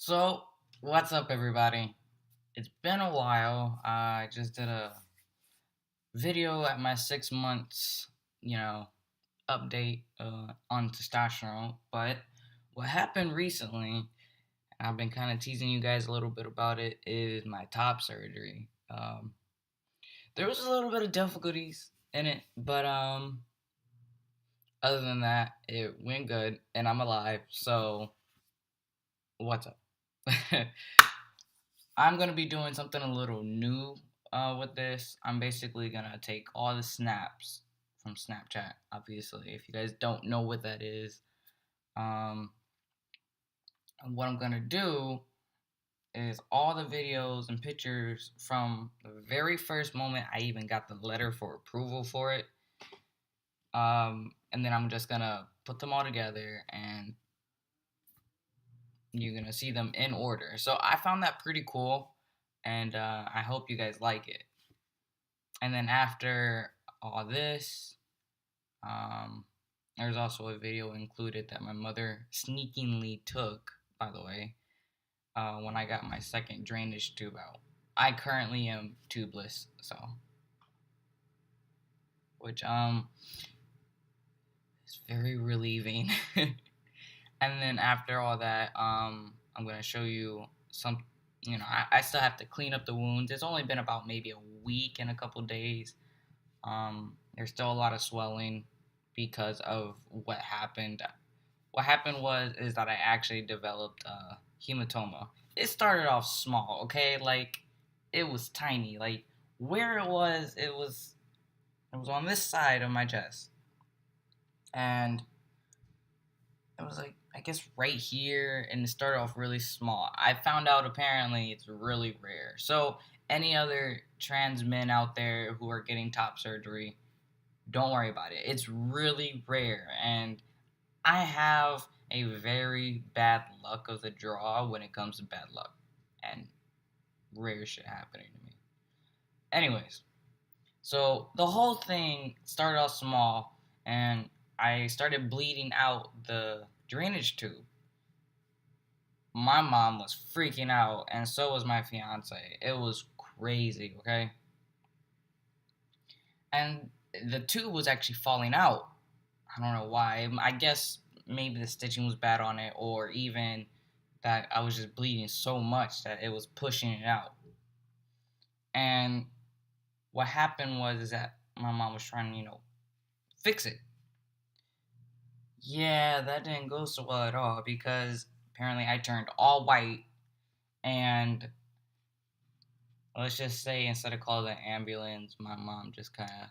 So, what's up, everybody? It's been a while. I just did a video at my 6 months, you know, update on testosterone. But what happened recently, I've been kind of teasing you guys a little bit about it, is my top surgery. There was a little bit of difficulties in it, but other than that, it went good, and I'm alive. So, what's up? I'm gonna be doing something a little new with this. I'm basically gonna take all the snaps from Snapchat. Obviously, if you guys don't know what that is, um, what I'm gonna do is all the videos and pictures from the very first moment I even got the letter for approval for it. And then I'm just gonna put them all together, and you're gonna see them in order. So I found that pretty cool, and I hope you guys like it. And then after all this, um, there's also a video included that my mother sneakingly took, by the way, when I got my second drainage tube out. I currently am tubeless, so which is very relieving. And then after all that, I'm gonna show you some. I still have to clean up the wounds. It's only been about maybe a week and a couple days. There's still a lot of swelling because of what happened. What happened is that I actually developed hematoma. It started off small, okay? Like it was tiny. Like where it was on this side of my chest, and it was like I guess right here, and it started off really small. I found out apparently it's really rare. So any other trans men out there who are getting top surgery, don't worry about it. It's really rare, and I have a very bad luck of the draw when it comes to bad luck and rare shit happening to me. Anyways, so the whole thing started off small, and I started bleeding out the drainage tube. My mom was freaking out, and so was my fiance. It was crazy, okay? And the tube was actually falling out. I don't know why. I guess maybe the stitching was bad on it, or even that I was just bleeding so much that it was pushing it out. And what happened was is that my mom was trying to, fix it. Yeah, that didn't go so well at all because apparently I turned all white, and let's just say instead of calling the ambulance, my mom just kind of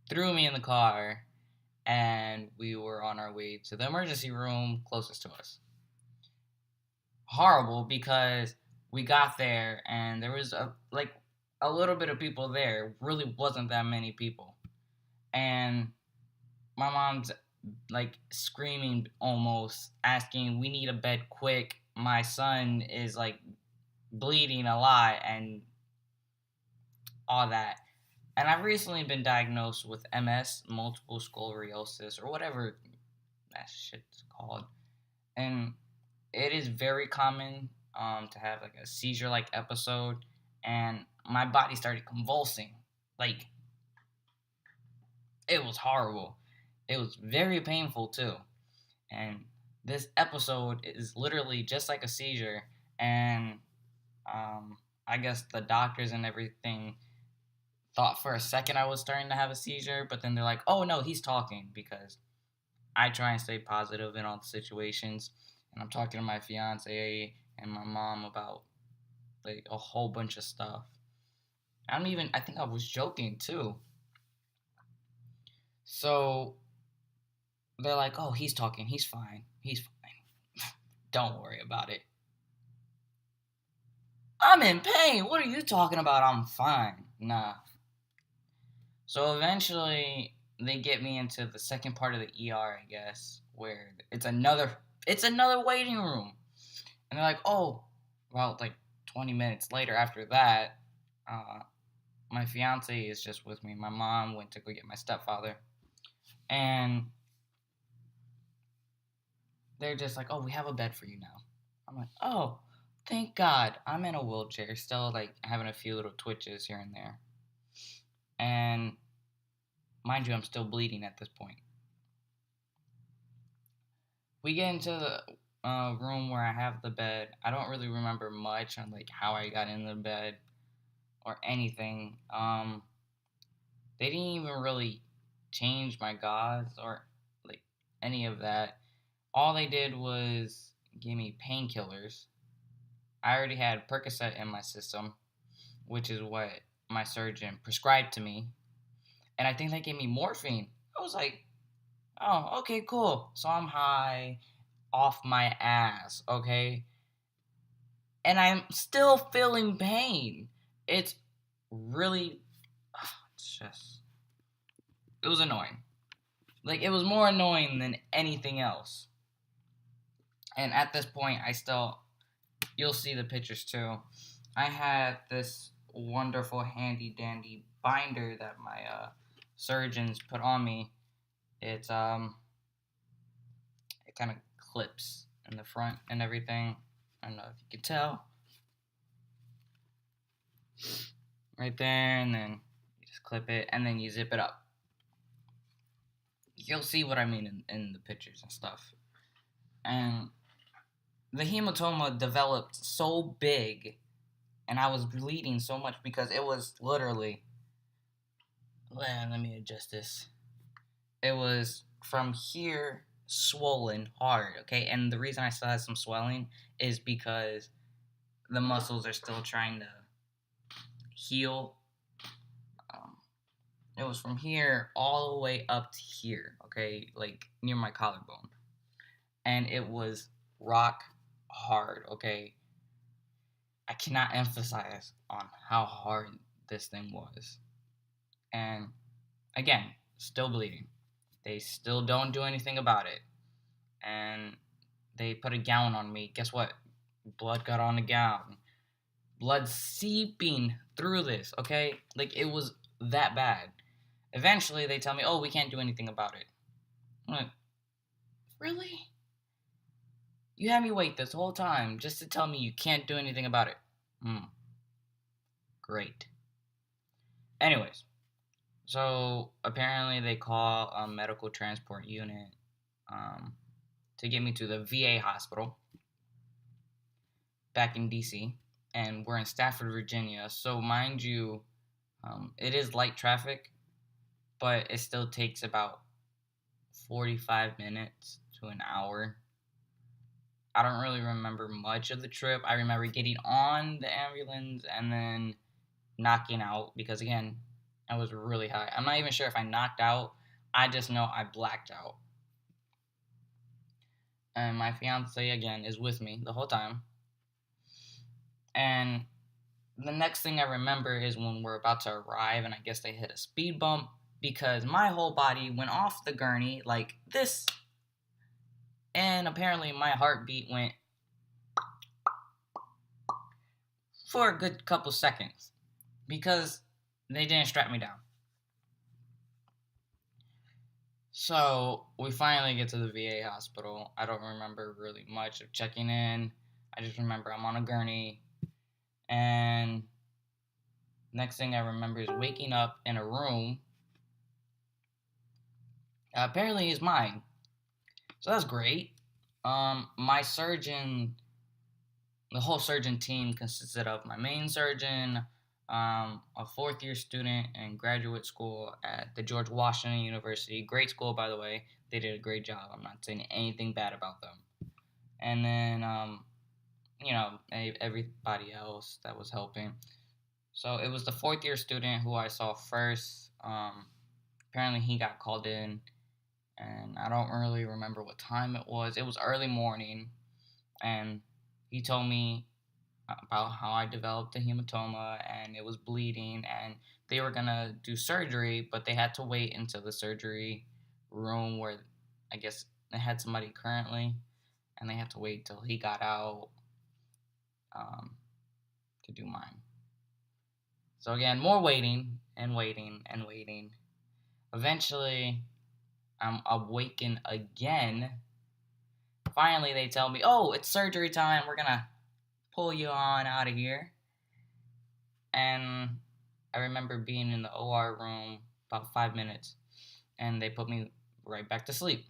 threw me in the car, and we were on our way to the emergency room closest to us. Horrible because we got there and there was a little bit of people there. Really wasn't that many people, and my mom's like screaming, almost asking, "We need a bed quick. My son is like bleeding a lot," and all that. And I've recently been diagnosed with MS, multiple sclerosis, or whatever that shit's called. And it is very common to have like a seizure-like episode, and my body started convulsing. Like, it was horrible. It was very painful too. And this episode is literally just like a seizure, and I guess the doctors and everything thought for a second I was starting to have a seizure, but then they're like, "Oh no, he's talking," because I try and stay positive in all the situations, and I'm talking to my fiance and my mom about like a whole bunch of stuff. I think I was joking too. So they're like, "Oh, he's talking. He's fine. He's fine. Don't worry about it." I'm in pain. What are you talking about? I'm fine. Nah. So eventually they get me into the second part of the ER, I guess, where it's another waiting room. And they're like, "Oh, well, like 20 minutes later after that, uh, my fiance is just with me. My mom went to go get my stepfather." And they're just like, "Oh, we have a bed for you now." I'm like, oh, thank God. I'm in a wheelchair, still like having a few little twitches here and there. And mind you, I'm still bleeding at this point. We get into the room where I have the bed. I don't really remember much on like how I got in the bed or anything. They didn't even really change my gauze or like any of that. All they did was give me painkillers. I already had Percocet in my system, which is what my surgeon prescribed to me. And I think they gave me morphine. I was like, oh, okay, cool. So I'm high off my ass, okay? And I'm still feeling pain. It's really, it's just, it was annoying. Like, it was more annoying than anything else. And at this point, you'll see the pictures too. I had this wonderful handy dandy binder that my surgeons put on me. It kind of clips in the front and everything. I don't know if you can tell. Right there, and then you just clip it, and then you zip it up. You'll see what I mean in the pictures and stuff. And the hematoma developed so big, and I was bleeding so much because it was literally. Let me adjust this. It was from here swollen hard, okay? And the reason I still had some swelling is because the muscles are still trying to heal. It was from here all the way up to here, okay? Like near my collarbone. And it was rock hard, okay? I cannot emphasize on how hard this thing was. And again, still bleeding. They still don't do anything about it. And they put a gown on me. Guess what? Blood got on the gown. Blood seeping through this, okay? Like, it was that bad. Eventually, they tell me, oh, we can't do anything about it. I'm like, really? You had me wait this whole time just to tell me you can't do anything about it. Great. Anyways, so apparently they call a medical transport unit to get me to the VA hospital back in DC, and we're in Stafford, Virginia. So mind you, it is light traffic, but it still takes about 45 minutes to an hour. I don't really remember much of the trip. I remember getting on the ambulance and then knocking out because, again, I was really high. I'm not even sure if I knocked out. I just know I blacked out. And my fiance, again, is with me the whole time. And the next thing I remember is when we're about to arrive, and I guess they hit a speed bump because my whole body went off the gurney like this. And apparently my heartbeat went for a good couple seconds because they didn't strap me down. So we finally get to the VA hospital. I don't remember really much of checking in. I just remember I'm on a gurney. And next thing I remember is waking up in a room. Apparently is mine. So that's great. My surgeon, the whole surgeon team consisted of my main surgeon, a fourth-year student in graduate school at the George Washington University. Great school, by the way. They did a great job. I'm not saying anything bad about them. And then, everybody else that was helping. So it was the fourth-year student who I saw first. Apparently he got called in, and I don't really remember what time it was. It was early morning, and he told me about how I developed a hematoma and it was bleeding, and they were gonna do surgery, but they had to wait until the surgery room where I guess they had somebody currently, and they had to wait till he got out to do mine. So again, more waiting and waiting and waiting. Eventually, I'm awakened again finally they tell me, oh, it's surgery time. We're gonna pull you on out of here. And I remember being in the OR room about 5 minutes, and they put me right back to sleep.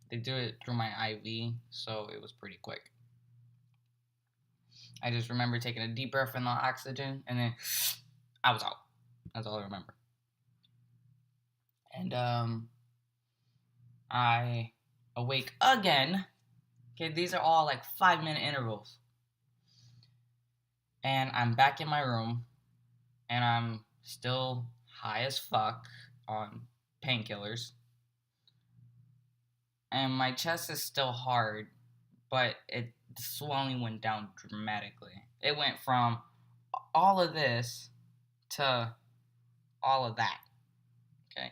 They do it through my IV, so it was pretty quick. I just remember taking a deep breath in the oxygen, and then I was out. That's all I remember. And I awake again. Okay, these are all like 5-minute intervals. And I'm back in my room, and I'm still high as fuck on painkillers. And my chest is still hard, but the swelling went down dramatically. It went from all of this to all of that. Okay?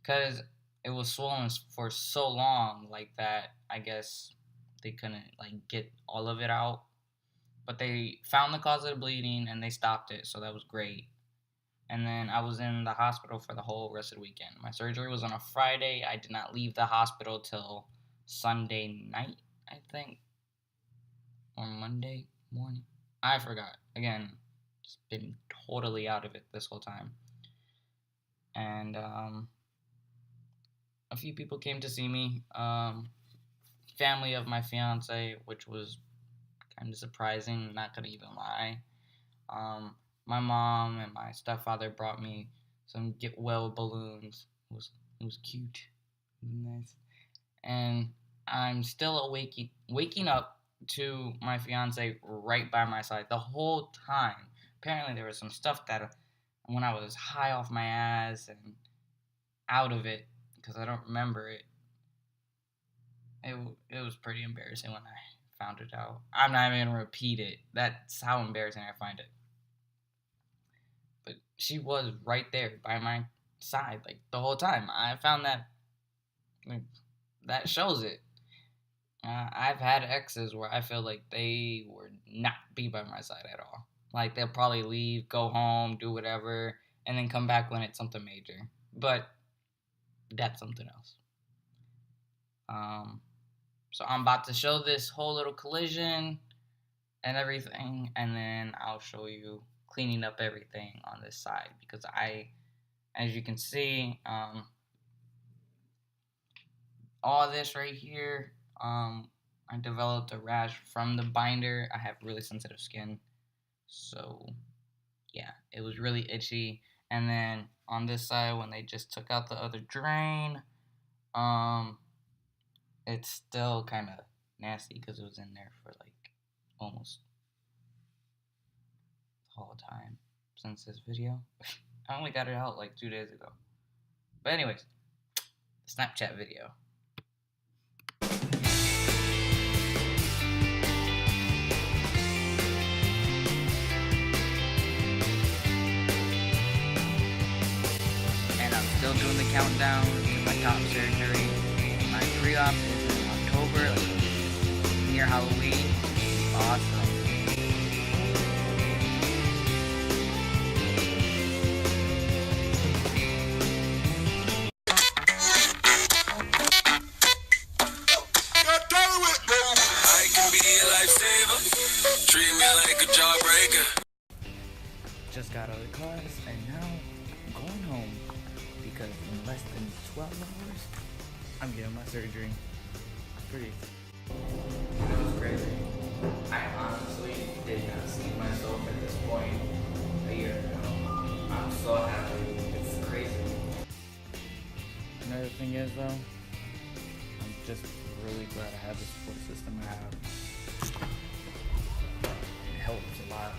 Because it was swollen for so long like that, I guess they couldn't get all of it out. But they found the cause of the bleeding and they stopped it, so that was great. And then I was in the hospital for the whole rest of the weekend. My surgery was on a Friday. I did not leave the hospital till Sunday night, I think. Or Monday morning. I forgot. Again, just been totally out of it this whole time. And a few people came to see me. Family of my fiance, which was kind of surprising, not gonna even lie. My mom and my stepfather brought me some get well balloons. It was cute. It was nice. And I'm still waking up to my fiance right by my side the whole time. Apparently there was some stuff that when I was high off my ass and out of it, because I don't remember it, it was pretty embarrassing when I found it out. I'm not even gonna repeat it. That's how embarrassing I find it. But she was right there by my side, the whole time. I found that shows it. I've had exes where I feel like they would not be by my side at all. They'll probably leave, go home, do whatever, and then come back when it's something major. But that's something else. So I'm about to show this whole little collision and everything, and then I'll show you cleaning up everything on this side, because as you can see, all this right here, I developed a rash from the binder. I have really sensitive skin, so yeah, it was really itchy. And then on this side, when they just took out the other drain, it's still kind of nasty because it was in there for almost the whole time since this video. I only got it out 2 days ago. But anyways, Snapchat video. And I'm still doing the countdown to my top surgery. My pre-op is in October, near Halloween. Awesome. Just got out of the class, and now I'm going home, because in less than 12 hours, I'm getting my surgery. Pretty crazy. I honestly did not see myself at this point a year ago. I'm so happy. It's crazy. Another thing is, though, I'm just really glad I have the support system I have. It helps a lot.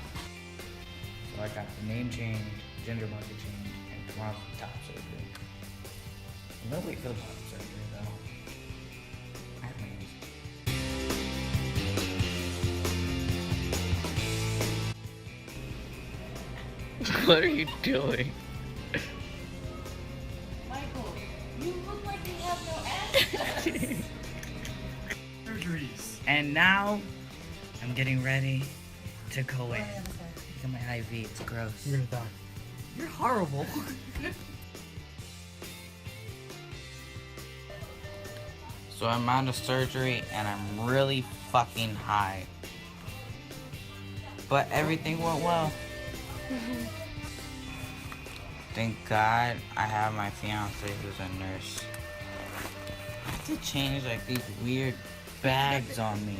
So I got the name change, gender marker change, and tomorrow's the top surgery. I'm gonna wait for the bottom surgery though. I have my What are you doing? Michael, you look like you have no ass. Surgeries. And now I'm getting ready to go in. Look at my IV, it's gross. You're gonna die. You're horrible. So I'm out of surgery and I'm really fucking high. But everything went well. Thank God I have my fiance who's a nurse. I have to change like these weird bags on me.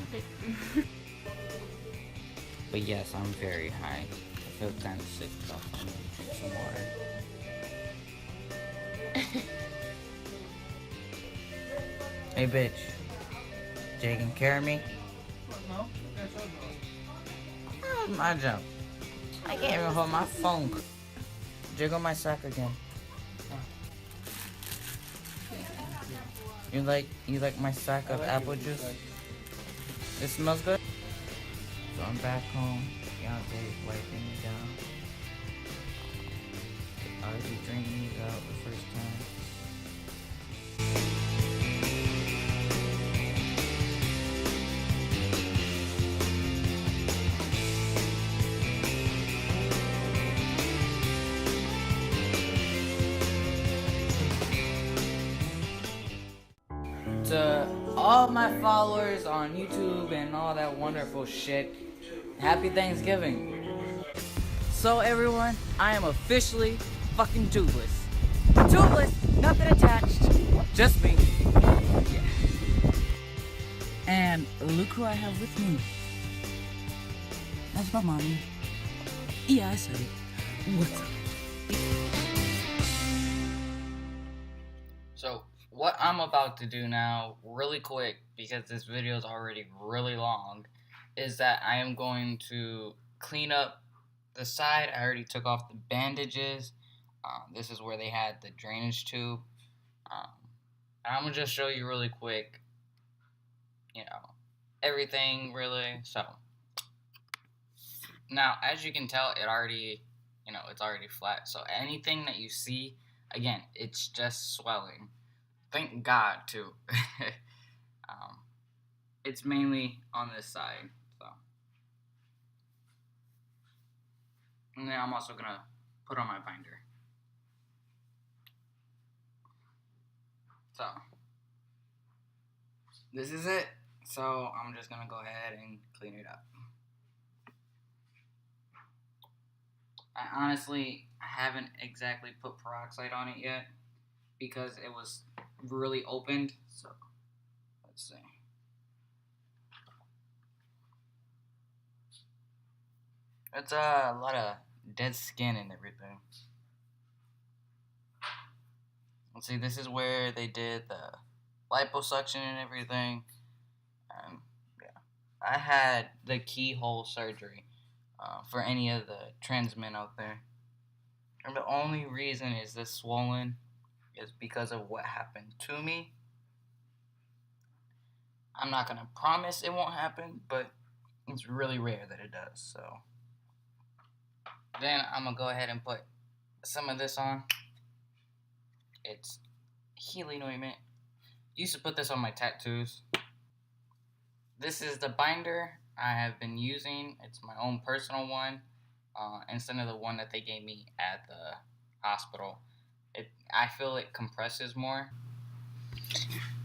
But yes, I'm very high. I feel kind of sick though. I'm gonna drink some water. Hey bitch, taking care of me? No. How's my jump? I can't even hold my phone. Jiggle my sack again. You like my sack of apple juice? It smells good? So I'm back home. Fiance's wiping me down. I'll be drinking these out the first time. To all my followers on YouTube and all that wonderful shit, happy Thanksgiving. So everyone, I am officially fucking tubeless. Tubeless, nothing attached, just me. Yeah. And look who I have with me. That's my mommy. Yeah, I said it. What's up? So, what I'm about to do now, really quick, because this video is already really long, is that I am going to clean up the side. I already took off the bandages. This is where they had the drainage tube. And I'm going to just show you really quick, everything really. So, now, as you can tell, it's already flat. So, anything that you see, again, it's just swelling. Thank God, too. It's mainly on this side, so. And then I'm also gonna put on my binder. So, this is it. So, I'm just gonna go ahead and clean it up. I honestly haven't exactly put peroxide on it yet because it was really opened, so let's see. It's a lot of dead skin and everything. Let's see, this is where they did the liposuction and everything. Yeah, I had the keyhole surgery for any of the trans men out there. And the only reason is this swollen is because of what happened to me. I'm not gonna promise it won't happen, but it's really rare that it does. So then I'm gonna go ahead and put some of this on. It's healing ointment. Used to put this on my tattoos. This is the binder I have been using. It's my own personal one instead of the one that they gave me at the hospital. I feel it compresses more.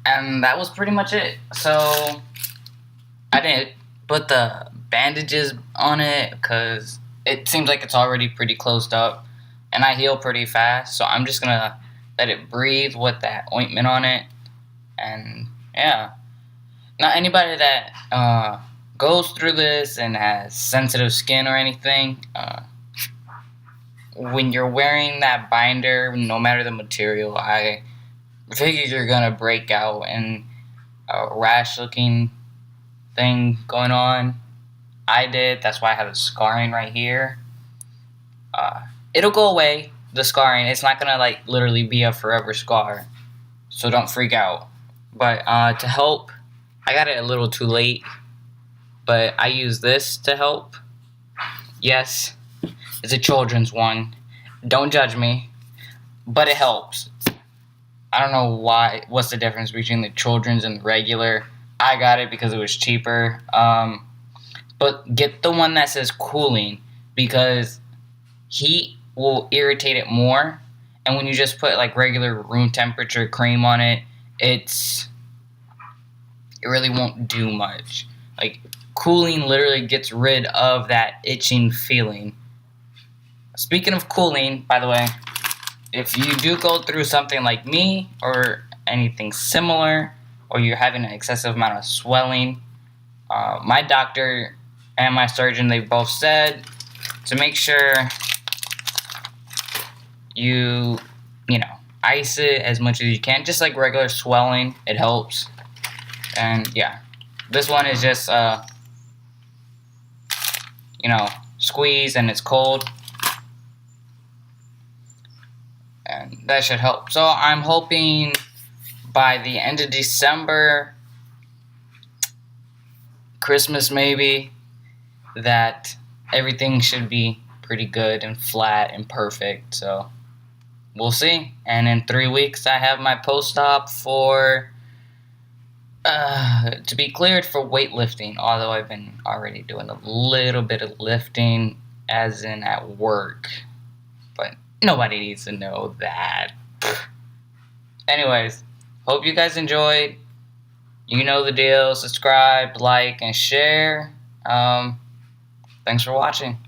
And that was pretty much it. So I didn't put the bandages on it because it seems like it's already pretty closed up and I heal pretty fast. So I'm just going to let it breathe with that ointment on it. And yeah. Now anybody that goes through this and has sensitive skin or anything, when you're wearing that binder, no matter the material, I figure you're gonna break out and a rash looking thing going on. I did. That's why I have the scarring right here. It'll go away, the scarring. It's not gonna like literally be a forever scar, so don't freak out. But to help, I got it a little too late, but I use this to help. Yes, it's a children's one. Don't judge me, but it helps. I don't know what's the difference between the children's and the regular. I got it because it was cheaper. But get the one that says cooling because heat will irritate it more. And when you just put like regular room temperature cream on it, it's it really won't do much. Like, cooling literally gets rid of that itching feeling. Speaking of cooling, by the way, if you do go through something like me or anything similar, or you're having an excessive amount of swelling, my doctor and my surgeon, they both said to make sure you ice it as much as you can, just like regular swelling. It helps. And yeah, this one is just squeeze, and it's cold, and that should help. So I'm hoping by the end of December, Christmas maybe, that everything should be pretty good and flat and perfect. So we'll see. And in 3 weeks, I have my post-op for to be cleared for weightlifting. Although I've been already doing a little bit of lifting, as in at work, but nobody needs to know that. Anyways, hope you guys enjoyed. You know the deal. Subscribe, like, and share. Thanks for watching.